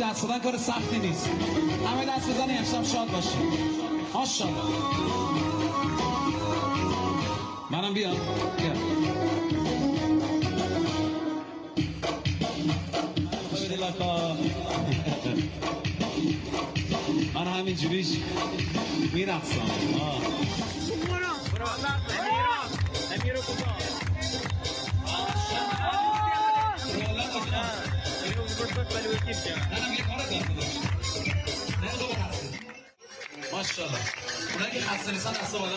دست دادن کار سختی نیست. همه دست بزنی امشب شاد باشی. ماشاءالله. منم بیام. بیا. من همین جوریش میرقصم. نمیرو کجا؟ ماشاءالله. اونایی که خسته نیستن دست بالا.